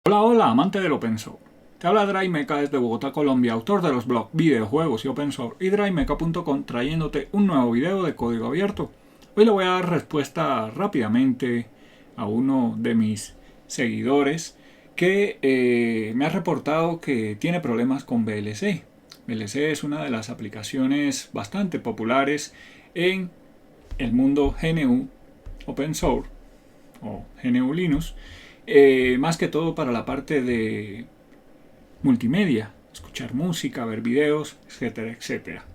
Hola, hola, amante del Open Source. Te habla DryMeca desde Bogotá, Colombia, autor de los blogs, videojuegos y Open Source y DryMeca.com, trayéndote un nuevo video de código abierto. Hoy le voy a dar respuesta rápidamente a uno de mis seguidores que me ha reportado que tiene problemas con VLC. VLC es una de las aplicaciones bastante populares en el mundo GNU Open Source o GNU Linux. Más que todo para la parte de multimedia, escuchar música, ver videos, etcétera, etcétera.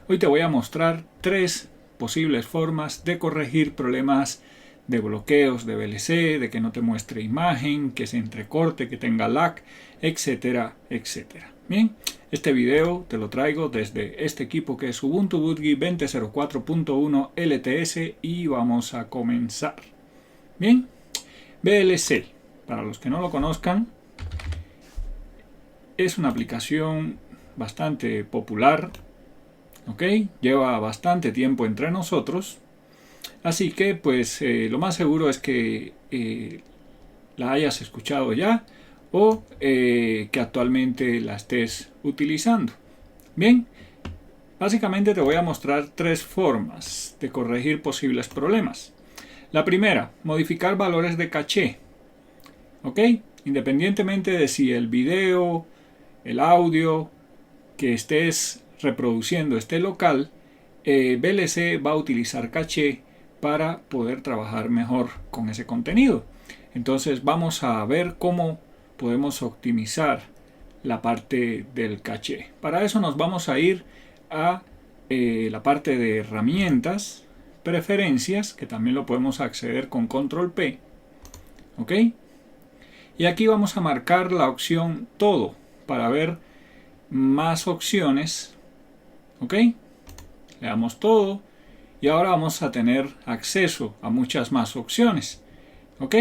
Hoy te voy a mostrar tres posibles formas de corregir problemas de bloqueos de VLC, de que no te muestre imagen, que se entrecorte, que tenga lag, etcétera, etcétera. Bien, este video te lo traigo desde este equipo que es Ubuntu BootGui 20.04.1 LTS y vamos a comenzar. Bien, VLC, para los que no lo conozcan, es una aplicación bastante popular, ¿ok? Lleva bastante tiempo entre nosotros, así que pues lo más seguro es que la hayas escuchado ya o que actualmente la estés utilizando. Bien, básicamente te voy a mostrar tres formas de corregir posibles problemas. La primera, modificar valores de caché, ¿ok? Independientemente de si el video, el audio que estés reproduciendo esté local, VLC va a utilizar caché para poder trabajar mejor con ese contenido. Entonces vamos a ver cómo podemos optimizar la parte del caché. Para eso nos vamos a ir a la parte de herramientas, preferencias, que también lo podemos acceder con control P, ¿ok? Y aquí vamos a marcar la opción todo para ver más opciones, ¿ok? Le damos todo y ahora vamos a tener acceso a muchas más opciones, ¿ok?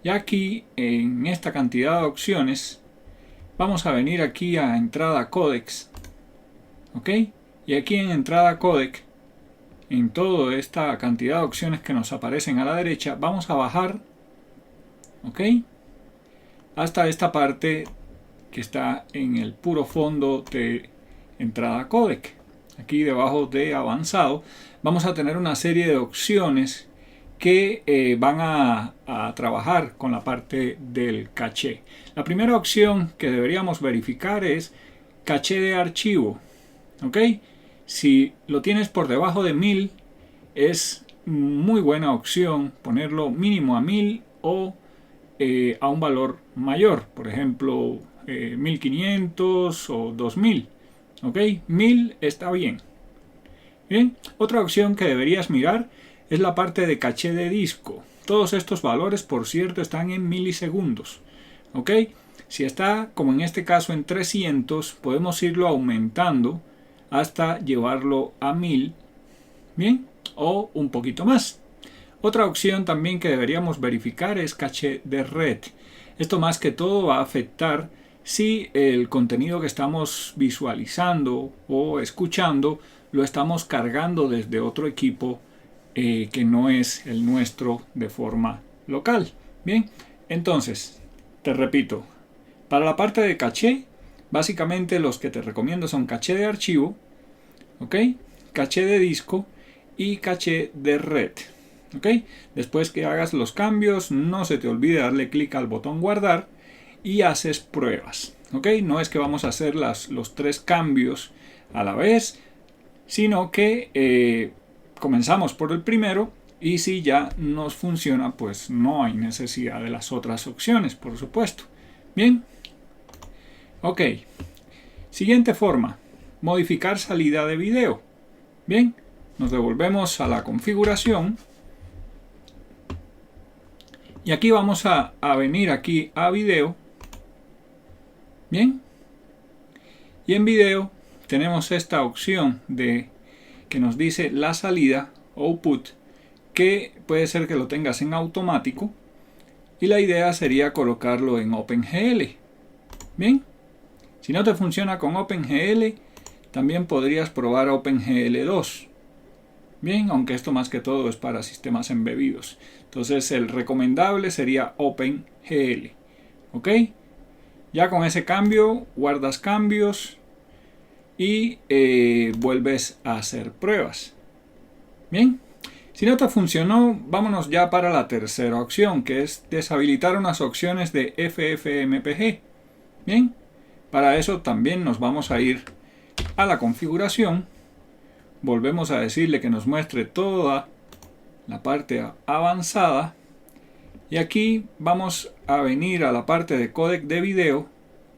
Y aquí en esta cantidad de opciones vamos a venir aquí a entrada codecs, ¿ok? Y aquí en entrada codec, en toda esta cantidad de opciones que nos aparecen a la derecha, vamos a bajar, ¿ok? Hasta esta parte que está en el puro fondo de entrada codec. Aquí debajo de avanzado vamos a tener una serie de opciones que van a trabajar con la parte del caché. La primera opción que deberíamos verificar es caché de archivo, ¿ok? Si lo tienes por debajo de 1000 es muy buena opción ponerlo mínimo a 1000 o a un valor mayor, por ejemplo 1500 o 2000, ¿ok? 1000 está bien. Bien, otra opción que deberías mirar es la parte de caché de disco. Todos estos valores, por cierto, están en milisegundos, ¿ok? Si está, como en este caso, en 300, podemos irlo aumentando hasta llevarlo a 1000, bien, o un poquito más. Otra opción también que deberíamos verificar es caché de red. Esto más que todo va a afectar si el contenido que estamos visualizando o escuchando lo estamos cargando desde otro equipo que no es el nuestro de forma local. Bien, entonces, te repito, para la parte de caché, básicamente los que te recomiendo son caché de archivo, ¿ok? Caché de disco y caché de red. ¿Ok? Después que hagas los cambios, no se te olvide darle clic al botón guardar y haces pruebas. ¿Ok? No es que vamos a hacer los tres cambios a la vez, sino que comenzamos por el primero y si ya nos funciona, pues no hay necesidad de las otras opciones, por supuesto. Bien. Ok. Siguiente forma. Modificar salida de video. Bien. Nos devolvemos a la configuración. Y aquí vamos a venir aquí a video. Bien. Y en video tenemos esta opción de que nos dice la salida output, que puede ser que lo tengas en automático. Y la idea sería colocarlo en OpenGL. Bien. Si no te funciona con OpenGL, también podrías probar OpenGL 2. Bien, aunque esto más que todo es para sistemas embebidos. Entonces el recomendable sería OpenGL. ¿Ok? Ya con ese cambio, guardas cambios y vuelves a hacer pruebas. Bien. Si no te funcionó, vámonos ya para la tercera opción, que es deshabilitar unas opciones de FFmpeg. Bien. Para eso también nos vamos a ir a la configuración. Volvemos a decirle que nos muestre toda la parte avanzada. Y aquí vamos a venir a la parte de códec de video.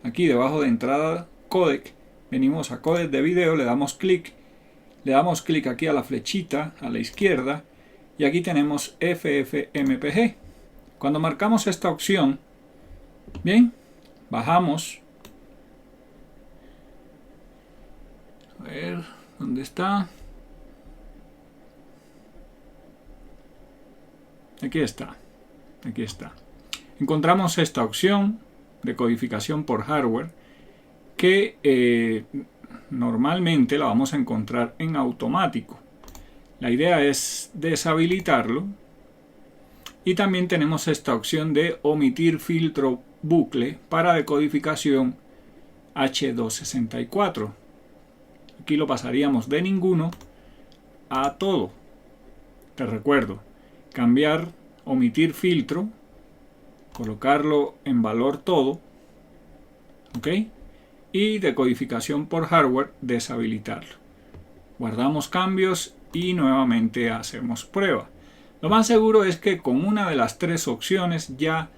Aquí debajo de entrada códec, venimos a códec de video, le damos clic aquí a la flechita a la izquierda y aquí tenemos FFmpeg. Cuando marcamos esta opción, bien, bajamos. A ver, ¿dónde está? Aquí está. Aquí está. Encontramos esta opción de codificación por hardware que normalmente la vamos a encontrar en automático. La idea es deshabilitarlo. Y también tenemos esta opción de omitir filtro bucle para decodificación H264. Aquí lo pasaríamos de ninguno a todo. Te recuerdo, cambiar, omitir filtro, colocarlo en valor todo, ¿ok? Y decodificación por hardware, deshabilitarlo. Guardamos cambios y nuevamente hacemos prueba. Lo más seguro es que con una de las tres opciones ya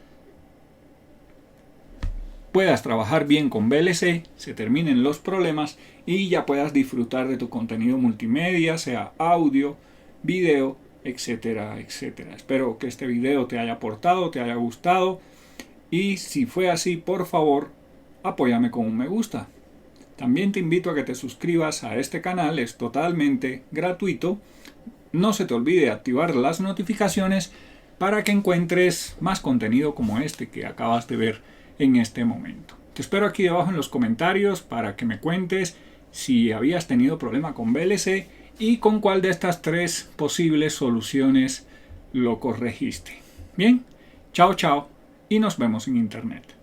puedas trabajar bien con VLC, se terminen los problemas y ya puedas disfrutar de tu contenido multimedia, sea audio, video, etcétera, etcétera. Espero que este video te haya aportado, te haya gustado y si fue así, por favor, apóyame con un me gusta. También te invito a que te suscribas a este canal, es totalmente gratuito. No se te olvide activar las notificaciones para que encuentres más contenido como este que acabas de ver en este momento. Te espero aquí debajo en los comentarios para que me cuentes si habías tenido problema con VLC y con cuál de estas tres posibles soluciones lo corregiste. Bien, chao chao y nos vemos en internet.